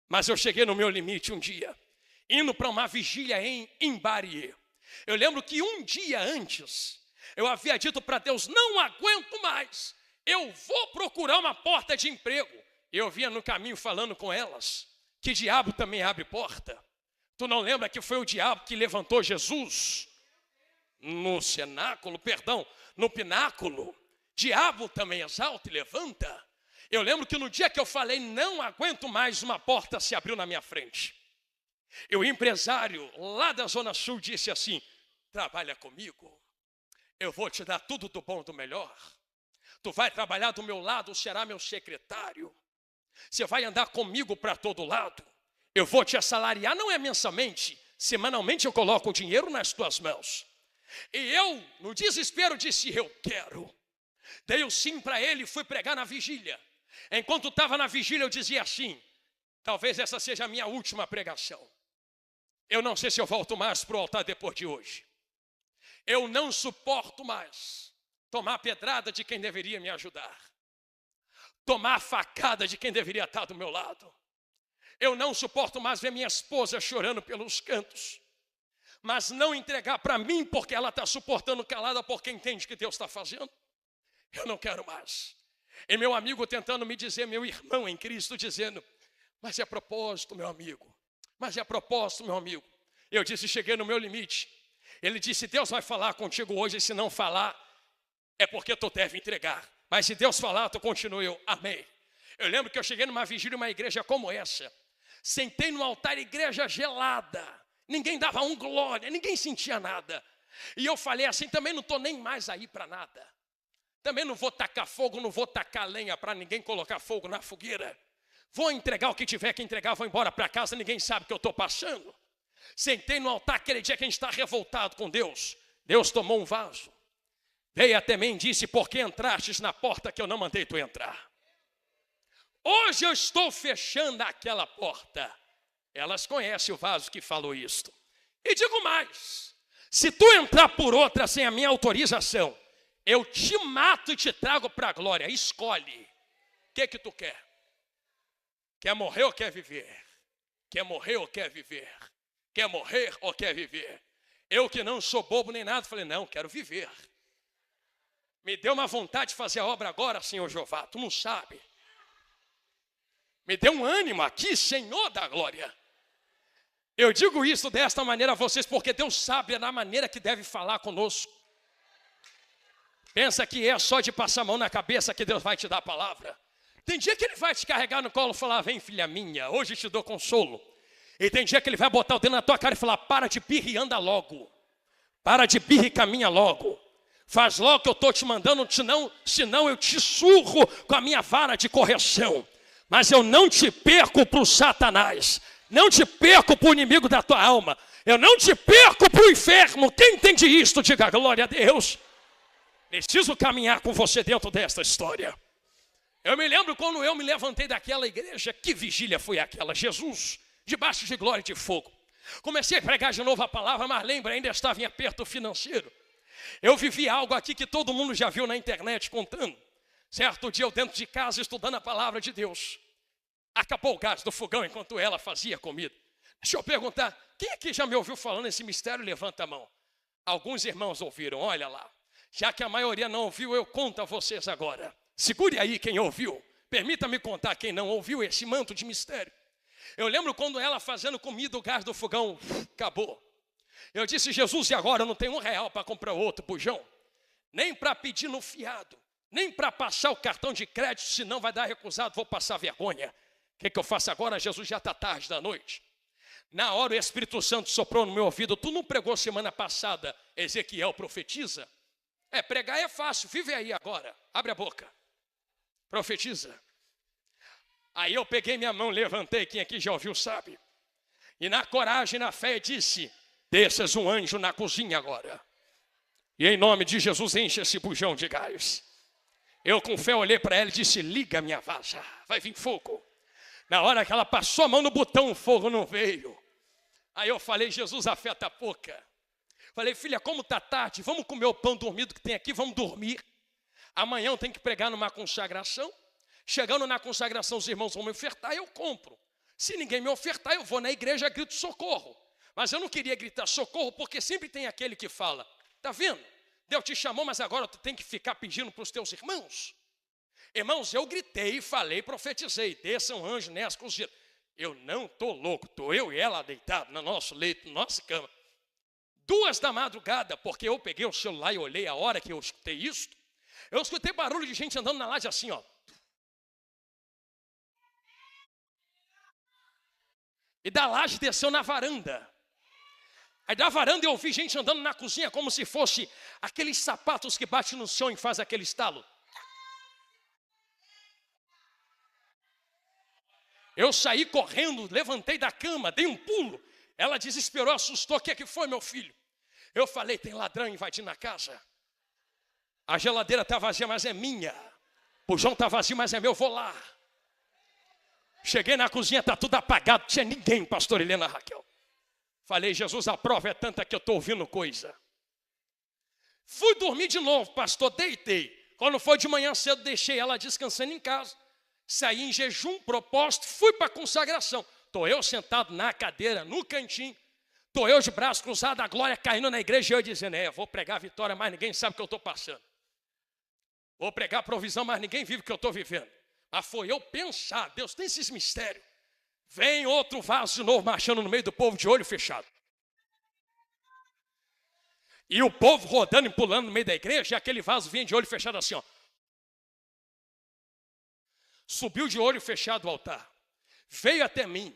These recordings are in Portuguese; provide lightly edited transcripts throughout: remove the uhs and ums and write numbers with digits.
Mas eu cheguei no meu limite um dia, indo para uma vigília em Imbariê. Eu lembro que um dia antes, eu havia dito para Deus, não aguento mais, eu vou procurar uma porta de emprego. Eu vinha no caminho falando com elas, que diabo também abre porta. Tu não lembra que foi o diabo que levantou Jesus? No pináculo. Diabo também exalta e levanta. Eu lembro que no dia que eu falei, não aguento mais, uma porta se abriu na minha frente. E o empresário lá da Zona Sul disse assim, trabalha comigo, eu vou te dar tudo do bom e do melhor. Tu vai trabalhar do meu lado, será meu secretário. Você vai andar comigo para todo lado. Eu vou te assalariar, não é mensalmente, semanalmente eu coloco o dinheiro nas tuas mãos. E eu, no desespero, disse, eu quero. Dei o sim para ele e fui pregar na vigília. Enquanto estava na vigília, eu dizia assim, talvez essa seja a minha última pregação. Eu não sei se eu volto mais para o altar depois de hoje. Eu não suporto mais tomar pedrada de quem deveria me ajudar. Tomar a facada de quem deveria estar do meu lado. Eu não suporto mais ver minha esposa chorando pelos cantos. Mas não entregar para mim porque ela está suportando calada porque entende que Deus está fazendo. Eu não quero mais. E meu amigo tentando me dizer, meu irmão em Cristo, dizendo, mas é propósito, meu amigo. Mas é propósito, meu amigo. Eu disse, cheguei no meu limite. Ele disse, Deus vai falar contigo hoje, e se não falar, é porque tu deve entregar. Mas se Deus falar, tu continua. Eu, amém. Eu lembro que eu cheguei numa vigília, uma igreja como essa. Sentei no altar, igreja gelada. Ninguém dava um glória, ninguém sentia nada. E eu falei assim, também não estou nem mais aí para nada. Também não vou tacar fogo, não vou tacar lenha para ninguém colocar fogo na fogueira. Vou entregar o que tiver que entregar, vou embora para casa, ninguém sabe o que eu estou passando. Sentei no altar aquele dia que a gente está revoltado com Deus. Deus tomou um vaso. Veio até mim e disse, por que entrastes na porta que eu não mandei tu entrar? Hoje eu estou fechando aquela porta. Elas conhecem o vaso que falou isto. E digo mais, se tu entrar por outra sem a minha autorização, eu te mato e te trago para a glória. Escolhe. O que tu quer? Quer morrer ou quer viver? Quer morrer ou quer viver? Quer morrer ou quer viver? Eu que não sou bobo nem nada, falei, não, quero viver. Me deu uma vontade de fazer a obra agora, Senhor Jeová, tu não sabe. Me deu um ânimo aqui, Senhor da glória. Eu digo isso desta maneira a vocês, porque Deus sabe da maneira que deve falar conosco. Pensa que é só de passar a mão na cabeça que Deus vai te dar a palavra. Tem dia que Ele vai te carregar no colo e falar, vem filha minha, hoje te dou consolo. E tem dia que Ele vai botar o dedo na tua cara e falar, para de birra e anda logo. Para de birra e caminha logo. Faz logo que eu estou te mandando, senão eu te surro com a minha vara de correção. Mas eu não te perco para o Satanás. Não te perco para o inimigo da tua alma. Eu não te perco para o inferno. Quem entende isto, diga glória a Deus. Preciso caminhar com você dentro desta história. Eu me lembro quando eu me levantei daquela igreja, que vigília foi aquela? Jesus, debaixo de glória e de fogo. Comecei a pregar de novo a palavra, mas lembra, ainda estava em aperto financeiro. Eu vivi algo aqui que todo mundo já viu na internet contando. Certo dia eu dentro de casa estudando a palavra de Deus. Acabou o gás do fogão enquanto ela fazia comida. Deixa eu perguntar, quem aqui já me ouviu falando esse mistério? Levanta a mão. Alguns irmãos ouviram, olha lá. Já que a maioria não ouviu, eu conto a vocês agora. Segure aí quem ouviu. Permita-me contar quem não ouviu esse manto de mistério. Eu lembro quando ela fazendo comida, o gás do fogão acabou. Eu disse, Jesus, e agora? Eu não tenho R$1 para comprar outro bujão. Nem para pedir no fiado. Nem para passar o cartão de crédito, senão vai dar recusado, vou passar vergonha. O que eu faço agora? Jesus, já está tarde da noite. Na hora o Espírito Santo soprou no meu ouvido, tu não pregou semana passada, Ezequiel profetiza? Pregar é fácil, vive aí agora, abre a boca, profetiza. Aí eu peguei minha mão, levantei, quem aqui já ouviu sabe. E na coragem, na fé, disse, desças um anjo na cozinha agora. E em nome de Jesus, enche esse bujão de gás. Eu com fé olhei para ela e disse, liga minha vaza, vai vir fogo. Na hora que ela passou a mão no botão, o fogo não veio. Aí eu falei, Jesus, a fé está pouca. Falei, filha, como está tarde, vamos comer o pão dormido que tem aqui, vamos dormir. Amanhã eu tenho que pregar numa consagração. Chegando na consagração, os irmãos vão me ofertar, eu compro. Se ninguém me ofertar, eu vou na igreja e grito socorro. Mas eu não queria gritar socorro, porque sempre tem aquele que fala, tá vendo? Deus te chamou, mas agora tu tem que ficar pedindo para os teus irmãos. Irmãos, eu gritei, falei, profetizei, desça um anjo nessa cozinha. Eu não estou louco, estou eu e ela deitado no nosso leito, na nossa cama. 2 da madrugada, porque eu peguei o celular e olhei a hora que eu escutei isso. Eu escutei barulho de gente andando na laje assim, ó. E da laje desceu na varanda. Aí da varanda eu ouvi gente andando na cozinha como se fosse aqueles sapatos que batem no chão e faz aquele estalo. Eu saí correndo, levantei da cama, dei um pulo. Ela desesperou, assustou. O que foi, meu filho? Eu falei, tem ladrão invadindo a casa. A geladeira está vazia, mas é minha. O bujão está vazio, mas é meu, vou lá. Cheguei na cozinha, está tudo apagado, não tinha ninguém, pastor Helena Raquel. Falei, Jesus, a prova é tanta que eu estou ouvindo coisa. Fui dormir de novo, pastor, deitei. Quando foi de manhã cedo, deixei ela descansando em casa. Saí em jejum, propósito, fui para a consagração. Estou eu sentado na cadeira, no cantinho. Estou eu de braço cruzado, a glória caindo na igreja. E eu dizendo, vou pregar a vitória, mas ninguém sabe o que eu estou passando. Vou pregar a provisão, mas ninguém vive o que eu estou vivendo. Mas foi eu pensar, Deus tem esses mistérios. Vem outro vaso de novo marchando no meio do povo de olho fechado. E o povo rodando e pulando no meio da igreja, e aquele vaso vinha de olho fechado assim, ó. Subiu de olho fechado o altar. Veio até mim.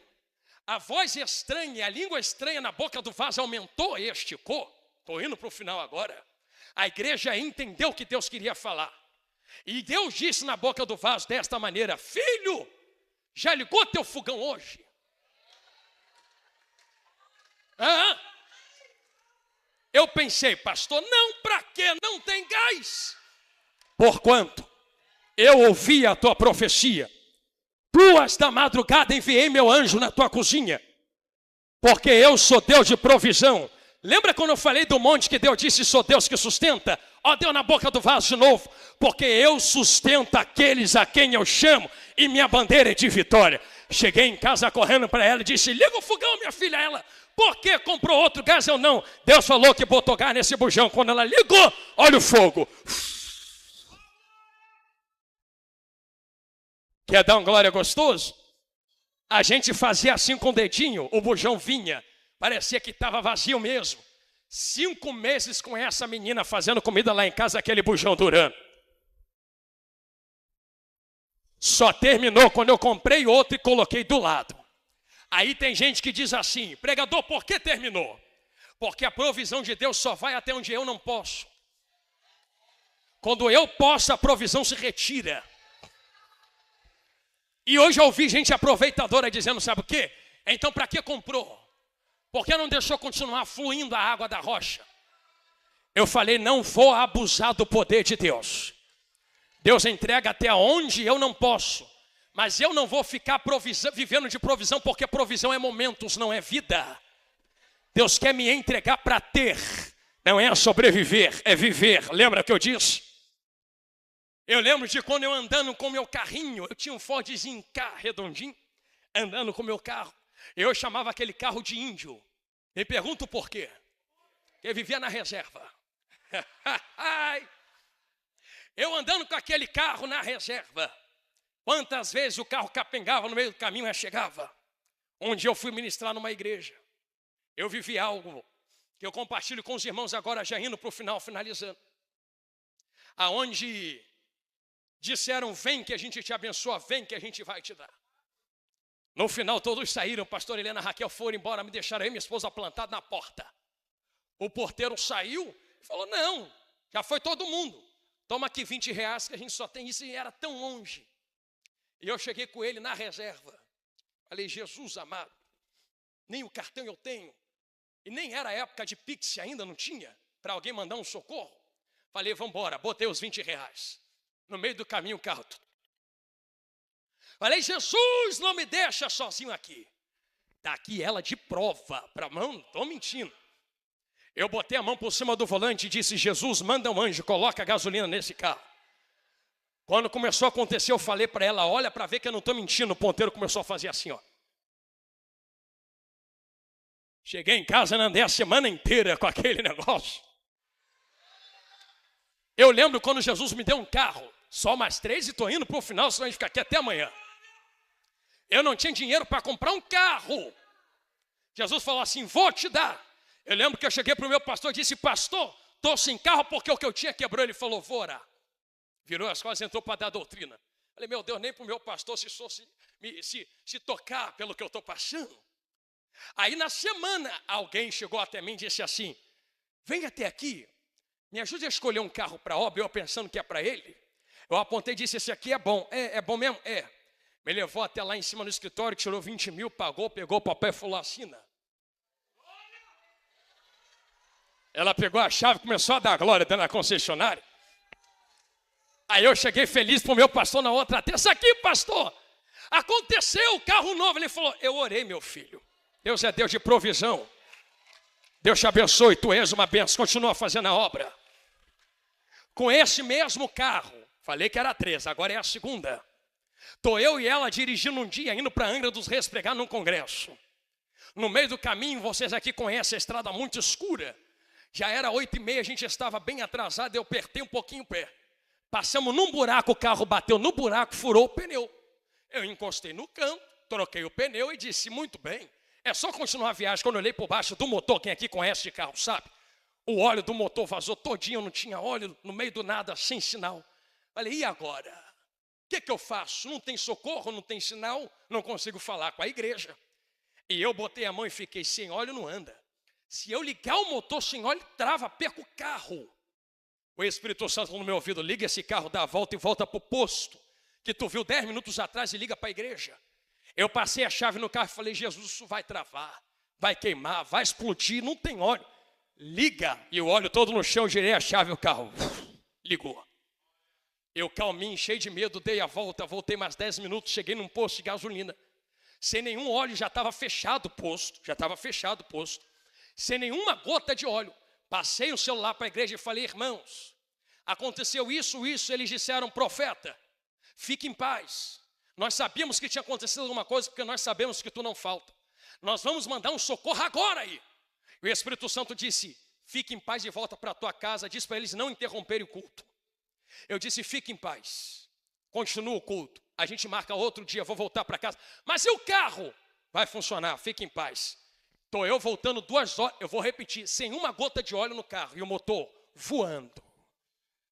A voz estranha, a língua estranha na boca do vaso aumentou e esticou. Estou indo para o final agora. A igreja entendeu o que Deus queria falar. E Deus disse na boca do vaso desta maneira, filho, já ligou teu fogão hoje? Eu pensei, pastor, não, para quê? Não tem gás. Porquanto eu ouvi a tua profecia. 2 da madrugada enviei meu anjo na tua cozinha. Porque eu sou Deus de provisão. Lembra quando eu falei do monte que Deus disse, sou Deus que sustenta? Ó, deu na boca do vaso de novo. Porque eu sustento aqueles a quem eu chamo. E minha bandeira é de vitória. Cheguei em casa correndo para ela e disse, liga o fogão, minha filha. Ela, por que comprou outro gás? Eu não. Deus falou que botou gás nesse bujão. Quando ela ligou, olha o fogo. Quer dar um glória gostoso? A gente fazia assim com o dedinho, o bujão vinha. Parecia que estava vazio mesmo. 5 meses com essa menina fazendo comida lá em casa, aquele bujão durando. Só terminou quando eu comprei outro e coloquei do lado. Aí tem gente que diz assim, pregador, por que terminou? Porque a provisão de Deus só vai até onde eu não posso. Quando eu posso, a provisão se retira. E hoje eu ouvi gente aproveitadora dizendo, sabe o quê? Então para que comprou? Por que não deixou continuar fluindo a água da rocha? Eu falei, não vou abusar do poder de Deus. Deus entrega até onde eu não posso. Mas eu não vou ficar vivendo de provisão, porque provisão é momentos, não é vida. Deus quer me entregar para ter. Não é sobreviver, é viver. Lembra que eu disse? Eu lembro de quando eu andando com meu carrinho, eu tinha um Fordzinho K redondinho, andando com meu carro. Eu chamava aquele carro de índio. Me pergunto por quê. Eu vivia na reserva. Eu andando com aquele carro na reserva. Quantas vezes o carro capengava no meio do caminho e chegava. Um dia eu fui ministrar numa igreja. Eu vivi algo que eu compartilho com os irmãos agora, já indo para o final, finalizando. Aonde disseram, vem que a gente te abençoa, vem que a gente vai te dar. No final todos saíram, pastor Helena Raquel foram embora, me deixaram aí minha esposa plantada na porta. O porteiro saiu e falou, não, já foi todo mundo. Toma aqui 20 reais que a gente só tem isso, e era tão longe. E eu cheguei com ele na reserva. Falei, Jesus amado, nem o cartão eu tenho. E nem era época de Pix, ainda não tinha, para alguém mandar um socorro. Falei, vamos embora, botei os 20 reais. No meio do caminho o carro. Falei, Jesus, não me deixa sozinho aqui. Tá aqui ela de prova, para mão, não estou mentindo. Eu botei a mão por cima do volante e disse, Jesus, manda um anjo, coloca gasolina nesse carro. Quando começou a acontecer, eu falei para ela, olha para ver que eu não estou mentindo. O ponteiro começou a fazer assim, ó. Cheguei em casa, não andei a semana inteira com aquele negócio. Eu lembro quando Jesus me deu um carro, só mais 3 e estou indo para o final, senão a gente fica aqui até amanhã. Eu não tinha dinheiro para comprar um carro. Jesus falou assim, vou te dar. Eu lembro que eu cheguei para o meu pastor e disse, pastor, estou sem carro porque o que eu tinha quebrou. Ele falou, vou orar. Virou as costas e entrou para dar doutrina. Falei, meu Deus, nem para o meu pastor se tocar pelo que eu estou passando. Aí na semana, alguém chegou até mim e disse assim, vem até aqui, me ajude a escolher um carro para obra, eu pensando que é para ele. Eu apontei e disse, esse aqui é bom. É bom mesmo? É. Me levou até lá em cima no escritório, tirou 20 mil, pagou, pegou o papel e falou, assina. Ela pegou a chave e começou a dar glória dentro da concessionária. Aí eu cheguei feliz para o meu pastor na outra terça. Aqui, pastor, aconteceu o carro novo. Ele falou, eu orei, meu filho. Deus é Deus de provisão. Deus te abençoe, tu és uma bênção. Continua fazendo a obra. Com esse mesmo carro, falei que era 3, agora é a segunda. Estou eu e ela dirigindo um dia, indo para Angra dos Reis pregar num congresso. No meio do caminho, vocês aqui conhecem a estrada muito escura. Já era 8h30, a gente estava bem atrasado, eu apertei um pouquinho o pé. Passamos num buraco, o carro bateu no buraco, furou o pneu. Eu encostei no canto, troquei o pneu e disse, muito bem, é só continuar a viagem. Quando eu olhei por baixo do motor, quem aqui conhece de carro sabe, o óleo do motor vazou todinho, não tinha óleo, no meio do nada, sem sinal. Falei, e agora? O que eu faço? Não tem socorro, não tem sinal, não consigo falar com a igreja. E eu botei a mão e fiquei, sem óleo não anda. Se eu ligar o motor sem óleo, trava, perco o carro. O Espírito Santo no meu ouvido, liga esse carro, dá a volta e volta para o posto, que tu viu 10 minutos atrás e liga para a igreja. Eu passei a chave no carro e falei, Jesus, isso vai travar, vai queimar, vai explodir, não tem óleo. Liga, e o óleo todo no chão, girei a chave e o carro ligou. Eu calminho, cheio de medo, dei a volta, voltei mais 10 minutos, cheguei num posto de gasolina. Sem nenhum óleo, já estava fechado o posto, sem nenhuma gota de óleo. Passei o celular para a igreja e falei, irmãos, aconteceu isso, eles disseram, profeta, fique em paz. Nós sabíamos que tinha acontecido alguma coisa, porque nós sabemos que tu não falta. Nós vamos mandar um socorro agora aí. E o Espírito Santo disse, fique em paz e volta para a tua casa, disse para eles não interromperem o culto. Eu disse, fique em paz, continua o culto, a gente marca outro dia, vou voltar para casa. Mas e o carro? Vai funcionar, fique em paz. Estou eu voltando 2 horas, eu vou repetir, sem uma gota de óleo no carro, e o motor voando,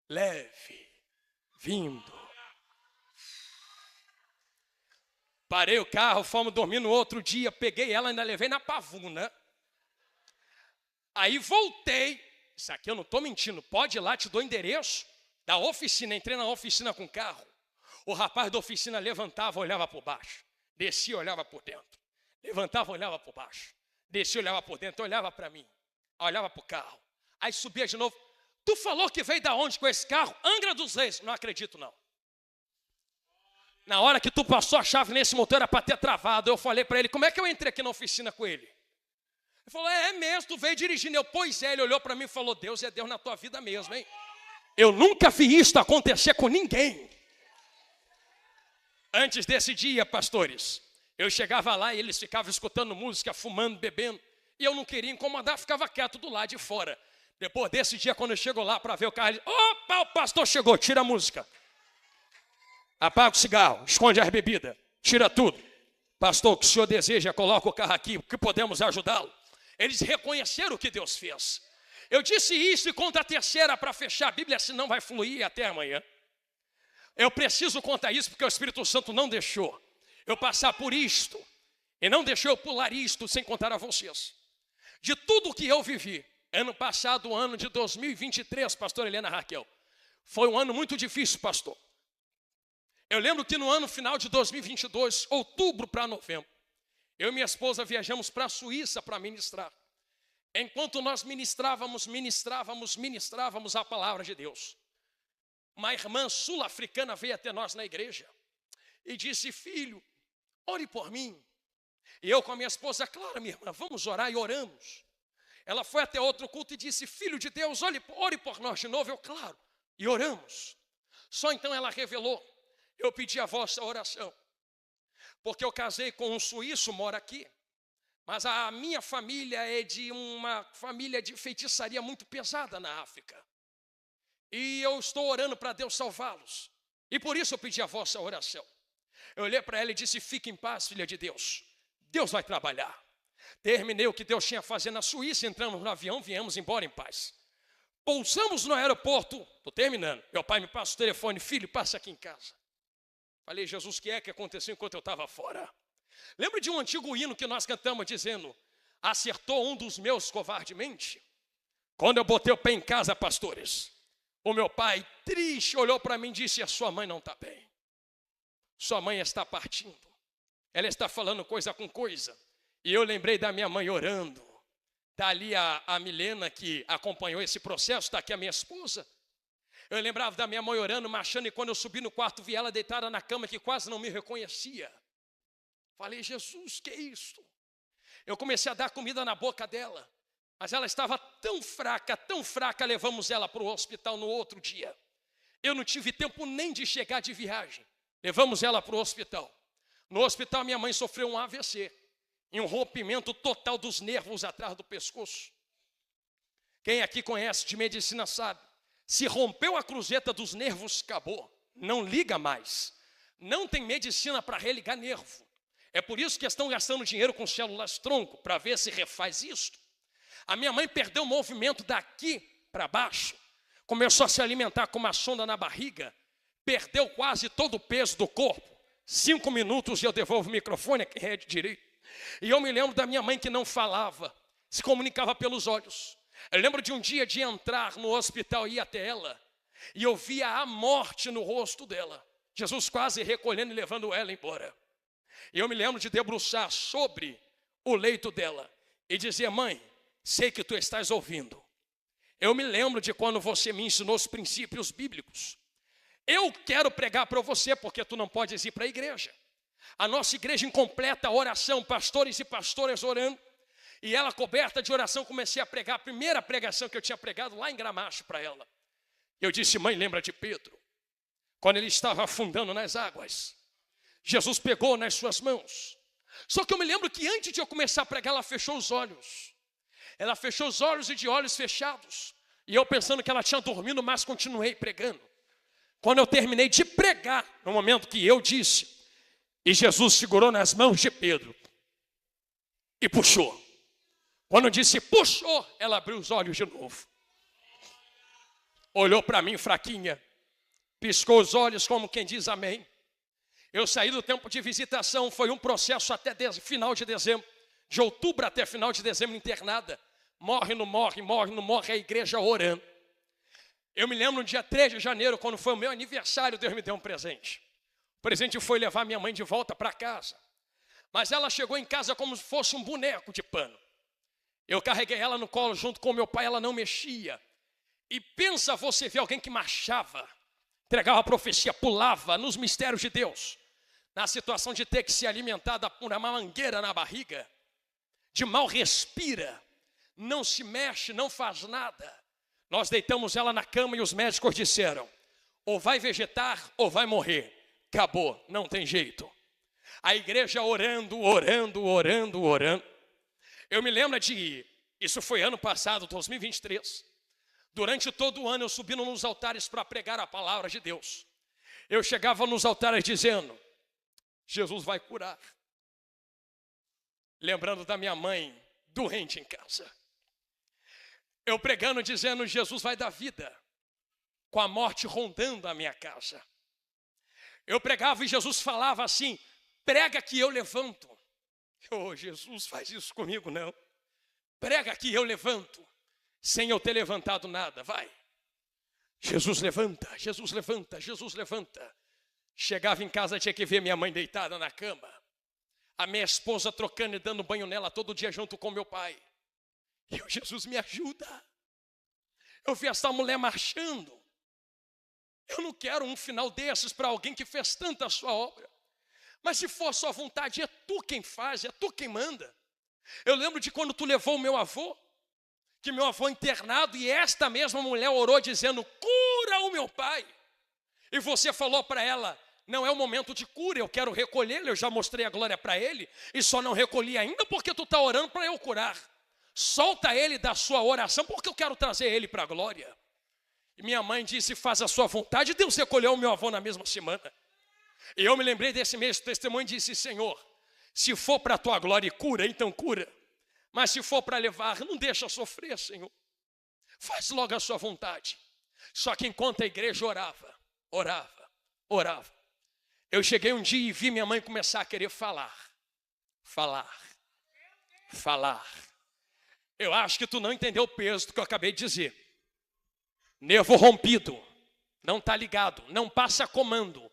leve, vindo. Parei o carro, fomos dormir no outro dia, peguei ela, ainda levei na pavuna. Aí voltei, isso aqui eu não estou mentindo, pode ir lá, te dou endereço da oficina, entrei na oficina com o carro. O rapaz da oficina levantava, olhava por baixo, descia, olhava por dentro, levantava, olhava por baixo, descia, olhava por dentro, olhava para mim, olhava para o carro, aí subia de novo. Tu falou que veio da onde com esse carro? Angra dos Reis. Não acredito não. Na hora que tu passou a chave nesse motor era para ter travado. Eu falei para ele, como é que eu entrei aqui na oficina com ele? Ele falou, é mesmo, tu veio dirigindo. Eu, pois é, ele olhou para mim e falou, Deus é Deus na tua vida mesmo, hein? Eu nunca vi isso acontecer com ninguém. Antes desse dia, pastores, eu chegava lá e eles ficavam escutando música, fumando, bebendo. E eu não queria incomodar, ficava quieto do lado de fora. Depois desse dia, quando eu chego lá para ver o carro, ele diz, opa, o pastor chegou, tira a música. Apaga o cigarro, esconde as bebidas, tira tudo. Pastor, o que o senhor deseja, coloca o carro aqui, que podemos ajudá-lo. Eles reconheceram o que Deus fez. Eu disse isso e conta a terceira para fechar a Bíblia, senão vai fluir até amanhã. Eu preciso contar isso porque o Espírito Santo não deixou eu passar por isto. E não deixou eu pular isto sem contar a vocês. De tudo que eu vivi, ano passado, o ano de 2023, pastor Helena Raquel, foi um ano muito difícil, pastor. Eu lembro que no ano final de 2022, outubro para novembro, eu e minha esposa viajamos para a Suíça para ministrar. Enquanto nós ministrávamos a palavra de Deus, uma irmã sul-africana veio até nós na igreja e disse, filho, ore por mim. E eu com a minha esposa, claro, minha irmã, vamos orar, e oramos. Ela foi até outro culto e disse, filho de Deus, ore por nós de novo. Eu, claro, e oramos. Só então ela revelou, eu pedi a vossa oração, porque eu casei com um suíço, mora aqui, Mas a minha família é de uma família de feitiçaria muito pesada na África. E eu estou orando para Deus salvá-los. E por isso eu pedi a vossa oração. Eu olhei para ela e disse: fique em paz, filha de Deus. Deus vai trabalhar. Terminei o que Deus tinha a fazer na Suíça, entramos no avião, viemos embora em paz. Pousamos no aeroporto, estou terminando. Meu pai me passa o telefone: filho, passa aqui em casa. Falei: Jesus, o que é que aconteceu enquanto eu estava fora? Lembra de um antigo hino que nós cantamos dizendo: acertou um dos meus covardemente? Quando eu botei o pé em casa, pastores, o meu pai, triste, olhou para mim e disse: a sua mãe não está bem. Sua mãe está partindo. Ela está falando coisa com coisa. E eu lembrei da minha mãe orando. Está ali a Milena, que acompanhou esse processo, está aqui a minha esposa. Eu lembrava da minha mãe orando, marchando, e quando eu subi no quarto, vi ela deitada na cama, que quase não me reconhecia. Falei: Jesus, que é isso? Eu comecei a dar comida na boca dela, mas ela estava tão fraca, levamos ela para o hospital no outro dia. Eu não tive tempo nem de chegar de viagem. Levamos ela para o hospital. No hospital, minha mãe sofreu um AVC, e um rompimento total dos nervos atrás do pescoço. Quem aqui conhece de medicina sabe, se rompeu a cruzeta dos nervos, acabou, não liga mais. Não tem medicina para religar nervo. É por isso que estão gastando dinheiro com células-tronco, para ver se refaz isso. A minha mãe perdeu o movimento daqui para baixo, começou a se alimentar com uma sonda na barriga, perdeu quase todo o peso do corpo. 5 minutos e eu devolvo o microfone a quem é de direito. E eu me lembro da minha mãe que não falava, se comunicava pelos olhos. Eu lembro de um dia de entrar no hospital e ir até ela, e eu via a morte no rosto dela. Jesus quase recolhendo e levando ela embora. E eu me lembro de debruçar sobre o leito dela e dizer: mãe, sei que tu estás ouvindo. Eu me lembro de quando você me ensinou os princípios bíblicos. Eu quero pregar para você, porque tu não podes ir para a igreja. A nossa igreja incompleta, oração, pastores e pastoras orando. E ela, coberta de oração, comecei a pregar a primeira pregação que eu tinha pregado lá em Gramacho para ela. Eu disse: mãe, lembra de Pedro? Quando ele estava afundando nas águas, Jesus pegou nas suas mãos. Só que eu me lembro que antes de eu começar a pregar, ela fechou os olhos. Ela fechou os olhos, e de olhos fechados. E eu pensando que ela tinha dormido, mas continuei pregando. Quando eu terminei de pregar, no momento que eu disse, e Jesus segurou nas mãos de Pedro e puxou. Quando eu disse puxou, ela abriu os olhos de novo. Olhou para mim fraquinha, piscou os olhos como quem diz amém. Eu saí do tempo de visitação, foi um processo até final de dezembro, de outubro até final de dezembro, internada. Morre, não morre, morre, não morre, a igreja orando. Eu me lembro no dia 3 de janeiro, quando foi o meu aniversário, Deus me deu um presente. O presente foi levar minha mãe de volta para casa. Mas ela chegou em casa como se fosse um boneco de pano. Eu carreguei ela no colo junto com meu pai, ela não mexia. E pensa você ver alguém que marchava, entregava a profecia, pulava nos mistérios de Deus, na situação de ter que se alimentar por uma mangueira na barriga, de mal respira, não se mexe, não faz nada. Nós deitamos ela na cama e os médicos disseram: ou vai vegetar ou vai morrer. Acabou, não tem jeito. A igreja orando. Eu me lembro isso foi ano passado, 2023. Durante todo o ano eu subindo nos altares para pregar a palavra de Deus. Eu chegava nos altares dizendo: Jesus vai curar. Lembrando da minha mãe doente em casa. Eu pregando dizendo: Jesus vai dar vida, com a morte rondando a minha casa. Eu pregava e Jesus falava assim: prega que eu levanto. Oh, Jesus, faz isso comigo não. Prega que eu levanto, sem eu ter levantado nada, vai. Jesus levanta, Jesus levanta, Jesus levanta. Chegava em casa, tinha que ver minha mãe deitada na cama, a minha esposa trocando e dando banho nela todo dia junto com meu pai. E eu: Jesus, me ajuda. Eu vi essa mulher marchando. Eu não quero um final desses para alguém que fez tanta a sua obra. Mas se for a sua vontade, é tu quem faz, é tu quem manda. Eu lembro de quando tu levou o meu avô, que meu avô internado, e esta mesma mulher orou dizendo: cura o meu pai. E você falou para ela: não é o momento de cura, eu quero recolhê-lo, eu já mostrei a glória para ele, e só não recolhi ainda porque tu está orando para eu curar. Solta ele da sua oração, porque eu quero trazer ele para a glória. E minha mãe disse, faz a sua vontade. Deus recolheu o meu avô na mesma semana. E eu me lembrei desse mesmo testemunho e disse, Senhor, se for para a tua glória e cura, então cura. Mas se for para levar, não deixa sofrer, Senhor. Faz logo a sua vontade. Só que enquanto a igreja orava, eu cheguei um dia e vi minha mãe começar a querer falar. Eu acho que tu não entendeu o peso do que eu acabei de dizer. Nervo rompido, não está ligado, não passa comando.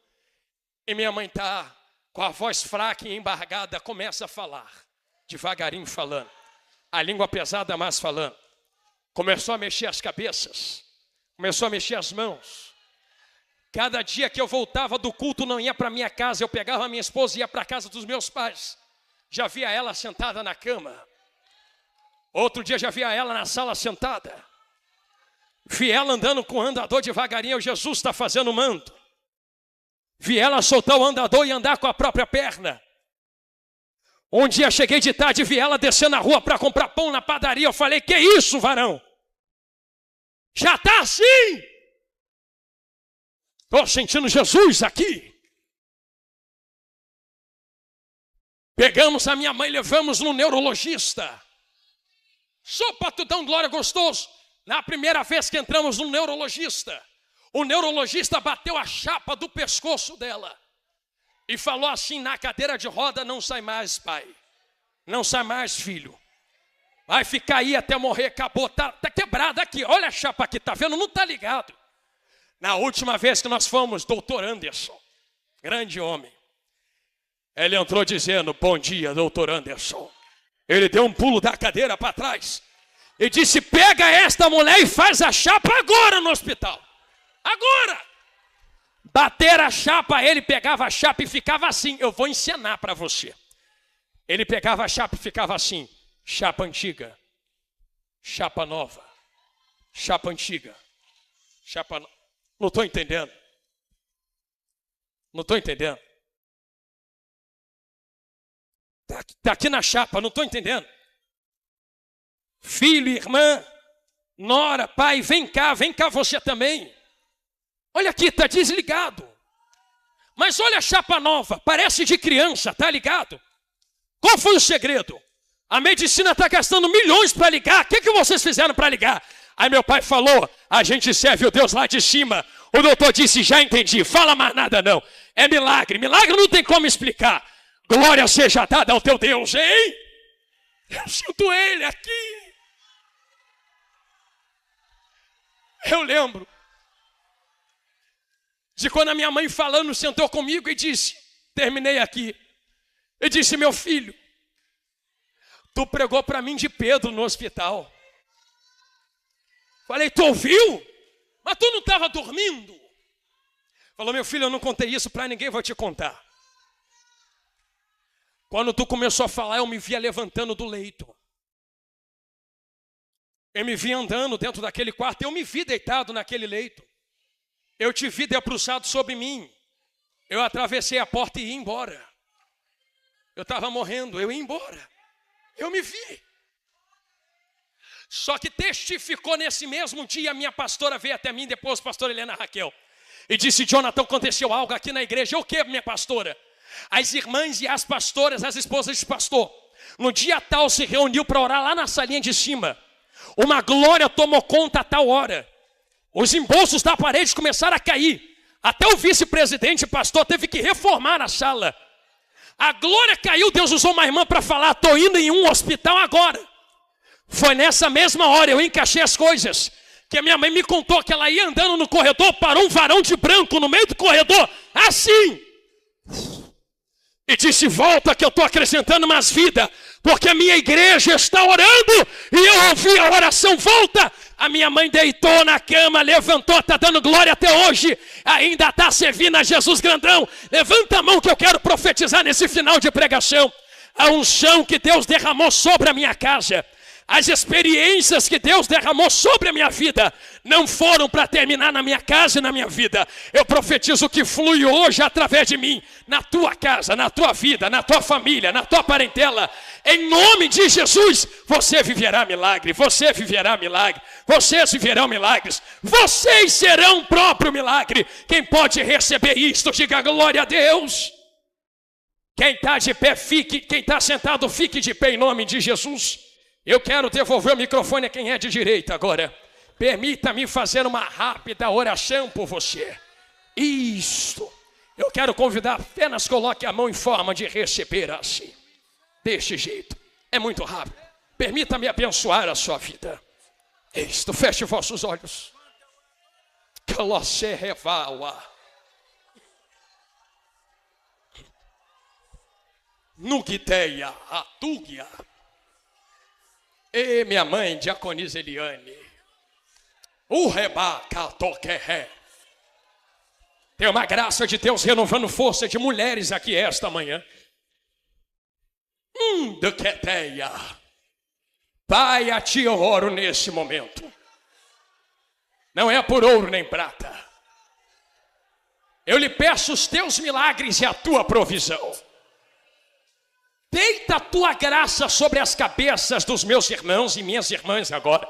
E minha mãe está com a voz fraca e embargada, começa a falar, devagarinho falando. A língua pesada mais falando. Começou a mexer as cabeças, começou a mexer as mãos. Cada dia que eu voltava do culto, não ia para minha casa, eu pegava a minha esposa e ia para a casa dos meus pais. Já via ela sentada na cama. Outro dia já via ela na sala sentada. Vi ela andando com o andador devagarinho, Jesus está fazendo manto. Vi ela soltar o andador e andar com a própria perna. Um dia cheguei de tarde e vi ela descer na rua para comprar pão na padaria. Eu falei, que isso, varão? Já está assim? Estou sentindo Jesus aqui. Pegamos a minha mãe e levamos no neurologista. Só para tu dar um glória gostoso. Na primeira vez que entramos no neurologista, o neurologista bateu a chapa do pescoço dela e falou assim, na cadeira de roda, não sai mais, pai. Não sai mais, filho. Vai ficar aí até morrer, acabou, tá quebrado aqui. Olha a chapa aqui, tá vendo? Não tá ligado. Na última vez que nós fomos, doutor Anderson, grande homem, ele entrou dizendo, bom dia, doutor Anderson. Ele deu um pulo da cadeira para trás e disse, pega esta mulher e faz a chapa agora no hospital. Agora. Bater a chapa, ele pegava a chapa e ficava assim. Eu vou ensinar para você. Ele pegava a chapa e ficava assim. Chapa antiga, chapa nova, chapa antiga, chapa nova. Não estou entendendo. Não estou entendendo. Está aqui na chapa, não estou entendendo. Filho, irmã, nora, pai, vem cá você também. Olha aqui, está desligado. Mas olha a chapa nova, parece de criança, tá ligado? Qual foi o segredo? A medicina está gastando milhões para ligar. O que vocês fizeram para ligar? Aí meu pai falou, a gente serve o Deus lá de cima. O doutor disse, já entendi, fala mais nada não. É milagre, milagre não tem como explicar. Glória seja dada ao teu Deus, hein? Eu sinto ele aqui. Eu lembro de quando a minha mãe falando sentou comigo e disse, terminei aqui. E disse, meu filho, tu pregou para mim de Pedro no hospital. Falei, tu ouviu? Mas tu não estava dormindo? Falou, meu filho, eu não contei isso para ninguém, vou te contar. Quando tu começou a falar, eu me via levantando do leito. Eu me vi andando dentro daquele quarto, eu me vi deitado naquele leito. Eu te vi debruçado sobre mim. Eu atravessei a porta e ia embora. Eu estava morrendo, eu ia embora. Eu me vi. Só que testificou nesse mesmo dia, a minha pastora veio até mim, depois a pastora Helena Raquel, e disse, Jonathan, aconteceu algo aqui na igreja. O que, minha pastora? As irmãs e as pastoras, as esposas de pastor, no dia tal se reuniu para orar lá na salinha de cima. Uma glória tomou conta a tal hora. Os embolsos da parede começaram a cair. Até o vice-presidente pastor teve que reformar a sala. A glória caiu, Deus usou uma irmã para falar, estou indo em um hospital agora. Foi nessa mesma hora, eu encaixei as coisas, que a minha mãe me contou que ela ia andando no corredor, parou um varão de branco no meio do corredor, assim. E disse, volta que eu estou acrescentando mais vida, porque a minha igreja está orando, e eu ouvi a oração, volta. A minha mãe deitou na cama, levantou, está dando glória até hoje, ainda está servindo a Jesus grandão. Levanta a mão que eu quero profetizar nesse final de pregação. A unção que Deus derramou sobre a minha casa, As experiências que Deus derramou sobre a minha vida não foram para terminar na minha casa e na minha vida. Eu profetizo que flui hoje através de mim, na tua casa, na tua vida, na tua família, na tua parentela. Em nome de Jesus, você viverá milagre, você viverá milagre, vocês viverão milagres, vocês serão o próprio milagre. Quem pode receber isto, diga glória a Deus. Quem está de pé, fique, quem está sentado, fique de pé em nome de Jesus. Eu quero devolver o microfone a quem é de direita agora. Permita-me fazer uma rápida oração por você. Isto. Eu quero convidar, apenas coloque a mão em forma de receber assim. Deste jeito. É muito rápido. Permita-me abençoar a sua vida. Isto. Feche vossos olhos. Colosse revala. Nugiteia, atúgia. E minha mãe, Diaconisa Eliane. O rebaca toqueré. Tem uma graça de Deus renovando força de mulheres aqui esta manhã. Duqueteia. Pai, a ti eu oro nesse momento. Não é por ouro nem prata. Eu lhe peço os teus milagres e a tua provisão. Deita a tua graça sobre as cabeças dos meus irmãos e minhas irmãs agora.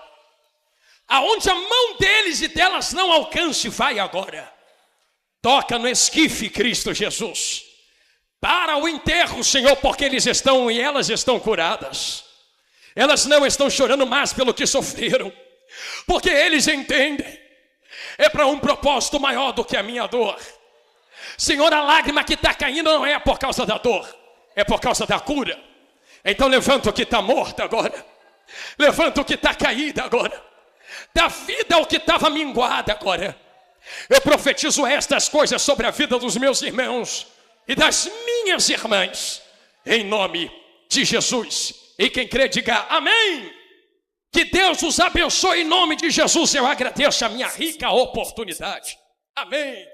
Aonde a mão deles e delas não alcance, vai agora. Toca no esquife, Cristo Jesus. Para o enterro, Senhor, porque eles estão e elas estão curadas. Elas não estão chorando mais pelo que sofreram, porque eles entendem. É para um propósito maior do que a minha dor. Senhor, a lágrima que está caindo não é por causa da dor, é por causa da cura. Então levanta o que está morto agora. Levanta o que está caído agora. Dá vida ao que estava minguado agora. Eu profetizo estas coisas sobre a vida dos meus irmãos e das minhas irmãs, em nome de Jesus. E quem crê, diga amém. Que Deus os abençoe em nome de Jesus. Eu agradeço a minha rica oportunidade. Amém.